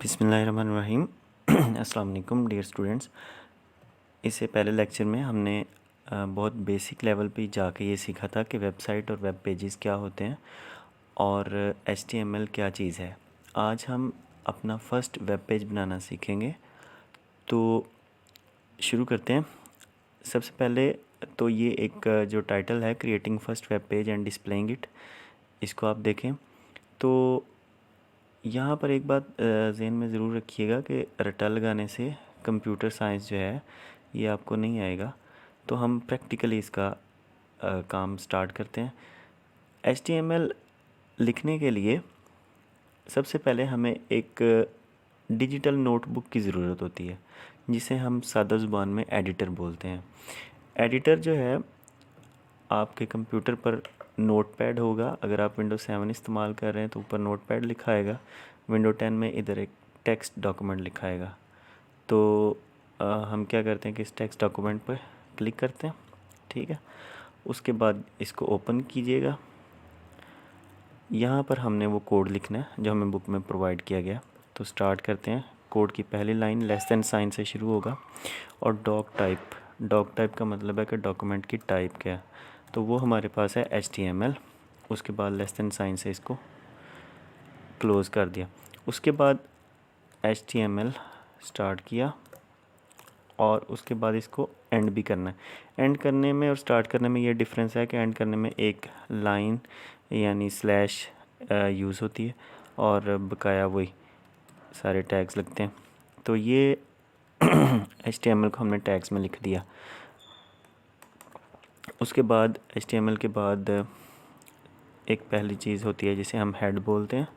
बिस्मिल्लाहिर्रहमानिर्रहीम। अस्सलाम वालेकुम डियर स्टूडेंट्स। इससे पहले लेक्चर में हमने बहुत बेसिक लेवल पे जाके ये सीखा था कि वेबसाइट और वेब पेजेस क्या होते हैं और HTML क्या चीज़ है। आज हम अपना फ़र्स्ट वेब पेज बनाना सीखेंगे, तो शुरू करते हैं। सबसे पहले तो ये एक जो टाइटल है, creating first web page and displaying it, इसको आप देखें। तो यहाँ पर एक बात ज़हन में ज़रूर रखिएगा कि रट्टा लगाने से कंप्यूटर साइंस जो है ये आपको नहीं आएगा। तो हम प्रैक्टिकली इसका काम स्टार्ट करते हैं। HTML लिखने के लिए सबसे पहले हमें एक डिजिटल नोटबुक की ज़रूरत होती है, जिसे हम सादा ज़ुबान में एडिटर बोलते हैं। एडिटर जो है आपके कंप्यूटर पर नोटपैड होगा। अगर आप विंडो 7 इस्तेमाल कर रहे हैं तो ऊपर नोटपैड लिखा आएगा। विंडो 10 में इधर एक टेक्स्ट डॉक्यूमेंट लिखा आएगा। तो हम क्या करते हैं कि इस टेक्स्ट डॉक्यूमेंट पर क्लिक करते हैं, ठीक है। उसके बाद इसको ओपन कीजिएगा। यहाँ पर हमने वो कोड लिखना है जो हमें बुक में प्रोवाइड किया गया। तो स्टार्ट करते हैं। कोड की पहली लाइन लेस दैन साइन से शुरू होगा और डॉक टाइप का मतलब है कि डॉक्यूमेंट की टाइप क्या है। तो वो हमारे पास है HTML। उसके बाद लेस दैन साइन से इसको क्लोज़ कर दिया। उसके बाद HTML स्टार्ट किया और उसके बाद इसको एंड भी करना है। एंड करने में और स्टार्ट करने में ये डिफरेंस है कि एंड करने में एक लाइन यानी स्लैश यूज़ होती है और बकाया वही सारे टैग्स लगते हैं। तो ये HTML को हमने टैग्स में लिख दिया। उसके बाद HTML के बाद एक पहली चीज़ होती है जिसे हम हेड बोलते हैं,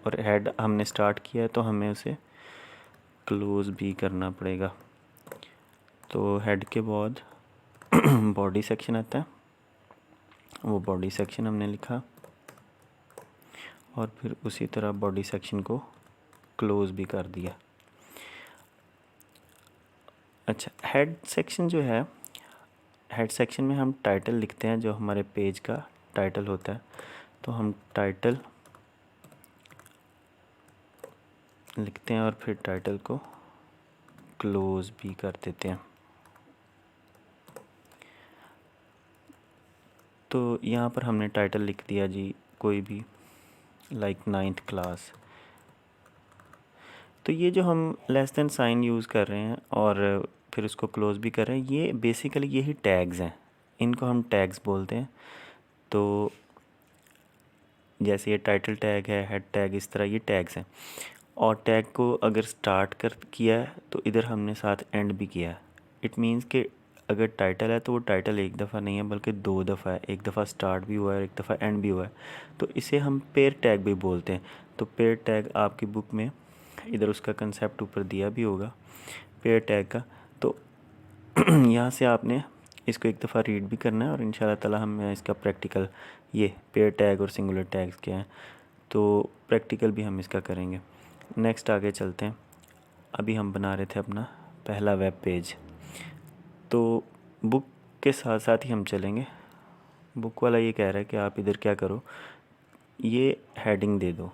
और हेड हमने स्टार्ट किया है तो हमें उसे क्लोज़ भी करना पड़ेगा। तो हेड के बाद बॉडी सेक्शन आता है, वो बॉडी सेक्शन हमने लिखा और फिर उसी तरह बॉडी सेक्शन को क्लोज़ भी कर दिया। अच्छा, हेड सेक्शन जो है, हेड सेक्शन में हम टाइटल लिखते हैं, जो हमारे पेज का टाइटल होता है। तो हम टाइटल लिखते हैं और फिर टाइटल को क्लोज़ भी कर देते हैं। तो यहाँ पर हमने टाइटल लिख दिया जी कोई भी, लाइक 9th क्लास। तो ये जो हम लेस दैन साइन यूज़ कर रहे हैं और फिर उसको क्लोज़ भी कर रहे हैं, ये बेसिकली यही टैग्स हैं, इनको हम टैग्स बोलते हैं। तो जैसे ये टाइटल टैग है, हेड टैग, इस तरह ये टैग्स हैं। और टैग को अगर स्टार्ट कर किया है तो इधर हमने साथ एंड भी किया है। इट मीन्स कि अगर टाइटल है तो वो टाइटल एक दफ़ा नहीं है बल्कि 2 दफ़ा है। एक दफ़ा स्टार्ट भी हुआ है, एक दफ़ा एंड भी हुआ है। तो इसे हम पेयर टैग भी बोलते हैं। तो पेयर टैग आपकी बुक में इधर उसका कंसेप्ट ऊपर दिया भी होगा पेयर टैग का। तो यहाँ से आपने इसको एक दफ़ा रीड भी करना है और इंशाल्लाह ताला हम इसका प्रैक्टिकल, ये पेयर टैग और सिंगुलर टैग्स क्या हैं, तो प्रैक्टिकल भी हम इसका करेंगे। नेक्स्ट आगे चलते हैं। अभी हम बना रहे थे अपना पहला वेब पेज, तो बुक के साथ साथ ही हम चलेंगे। बुक वाला ये कह रहा है कि आप इधर क्या करो, ये हेडिंग दे दो,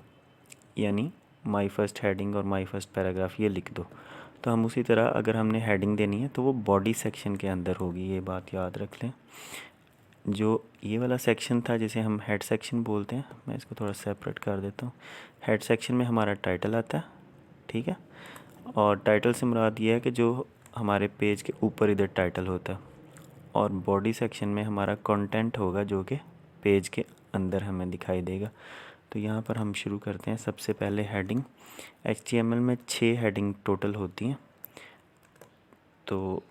यानी माई फर्स्ट हेडिंग और माई फर्स्ट पैराग्राफ ये लिख दो। तो हम उसी तरह अगर हमने हेडिंग देनी है तो वो बॉडी सेक्शन के अंदर होगी, ये बात याद रख लें। जो ये वाला सेक्शन था जिसे हम हेड सेक्शन बोलते हैं, मैं इसको थोड़ा सेपरेट कर देता हूँ। हेड सेक्शन में हमारा टाइटल आता है, ठीक है। और टाइटल से मुराद ये है कि जो हमारे पेज के ऊपर इधर टाइटल होता है, और बॉडी सेक्शन में हमारा कंटेंट होगा जो कि पेज के अंदर हमें दिखाई देगा। तो यहाँ पर हम शुरू करते हैं। सबसे पहले हेडिंग। HTML में 6 हेडिंग टोटल होती हैं। तो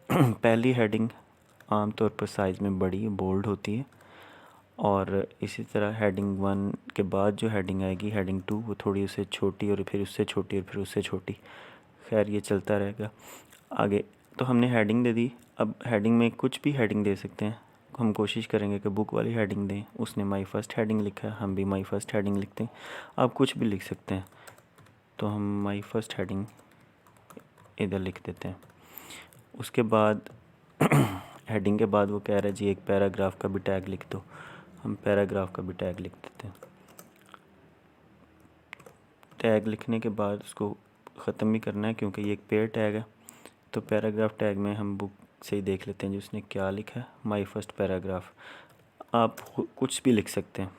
पहली हेडिंग आमतौर पर साइज़ में बड़ी बोल्ड होती है, और इसी तरह हेडिंग 1 के बाद जो हेडिंग आएगी हेडिंग 2, वो थोड़ी उससे छोटी और फिर उससे छोटी और फिर उससे छोटी। खैर ये चलता रहेगा आगे। तो हमने हेडिंग दे दी। अब हेडिंग में कुछ भी हेडिंग दे सकते हैं। हम कोशिश करेंगे कि बुक वाली हेडिंग दें। उसने माई फर्स्ट हेडिंग लिखा है, हम भी माई फर्स्ट हेडिंग लिखते हैं। आप कुछ भी लिख सकते हैं। तो हम माई फर्स्ट हेडिंग इधर लिख देते हैं। उसके बाद हेडिंग के बाद वो कह रहा है जी एक पैराग्राफ का भी टैग लिख दो। हम पैराग्राफ का भी टैग लिख देते हैं। टैग लिखने के बाद उसको ख़त्म भी करना है क्योंकि ये एक पेयर टैग है। तो पैराग्राफ टैग में हम बुक से ही देख लेते हैं जी उसने क्या लिखा है। माई फर्स्ट पैराग्राफ, आप कुछ भी लिख सकते हैं,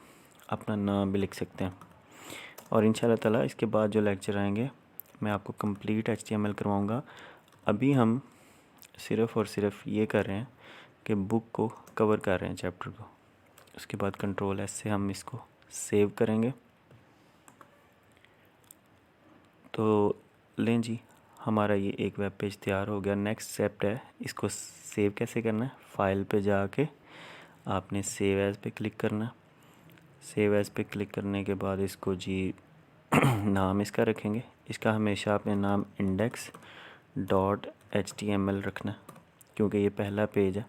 अपना नाम भी लिख सकते हैं। और इंशाल्लाह ताला इसके बाद जो लेक्चर आएंगे मैं आपको कंप्लीट HTML करवाऊँगा। अभी हम सिर्फ़ और सिर्फ ये कर रहे हैं कि बुक को कवर कर रहे हैं, चैप्टर को। उसके बाद Ctrl+S से हम इसको सेव करेंगे। तो लें जी, हमारा ये एक वेब पेज तैयार हो गया। नेक्स्ट स्टेप है इसको सेव कैसे करना है। फ़ाइल पे जाके आपने सेव एज़ पे क्लिक करना है। सेव एज़ पे क्लिक करने के बाद इसको जी नाम इसका रखेंगे। इसका हमेशा आपने नाम index.html रखना क्योंकि ये पहला पेज है।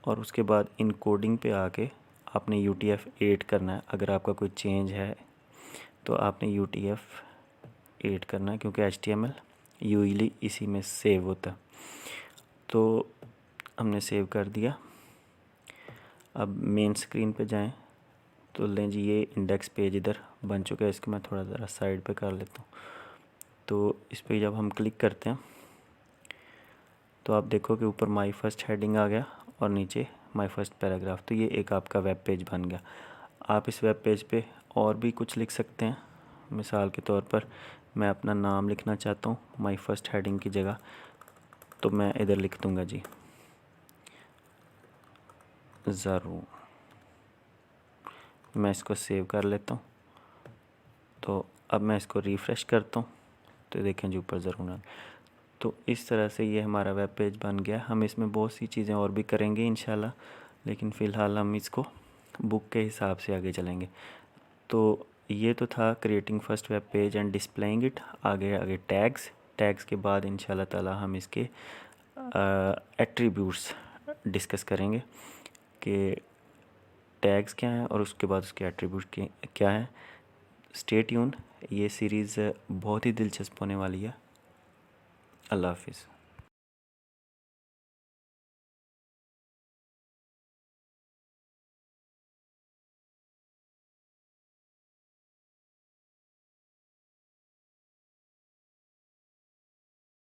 और उसके बाद इनकोडिंग पे आके आपने UTF-8 करना है। अगर आपका कोई चेंज है तो आपने UTF-8 करना है क्योंकि HTML यूजली इसी में सेव होता है। तो हमने सेव कर दिया। अब मेन स्क्रीन पे जाएं तो लें जी, ये इंडेक्स पेज इधर बन चुका है। इसको मैं थोड़ा ज़रा साइड पे कर लेता हूँ। तो इस पे जब हम क्लिक करते हैं तो आप देखो कि ऊपर माई फर्स्ट हेडिंग आ गया और नीचे माई फर्स्ट पैराग्राफ। तो ये एक आपका वेब पेज बन गया। आप इस वेब पेज पे और भी कुछ लिख सकते हैं। मिसाल के तौर पर मैं अपना नाम लिखना चाहता हूँ माई फर्स्ट हेडिंग की जगह, तो मैं इधर लिख दूँगा जी ज़रूर। मैं इसको सेव कर लेता हूँ। तो अब मैं इसको रिफ़्रेश करता हूँ तो देखें जी ऊपर ज़रूर आ। तो इस तरह से ये हमारा वेब पेज बन गया। हम इसमें बहुत सी चीज़ें और भी करेंगे इंशाल्लाह, लेकिन फ़िलहाल हम इसको बुक के हिसाब से आगे चलेंगे। तो ये तो था creating first web page and displaying it. आगे टैग्स के बाद इंशाल्लाह ताला हम इसके एट्रीब्यूट्स डिस्कस करेंगे कि टैग्स क्या हैं और उसके बाद उसके एट्रीब्यूट क्या हैं। स्टे ट्यून, ये सीरीज़ बहुत ही दिलचस्प होने वाली है। अल्लाह हाफिज़।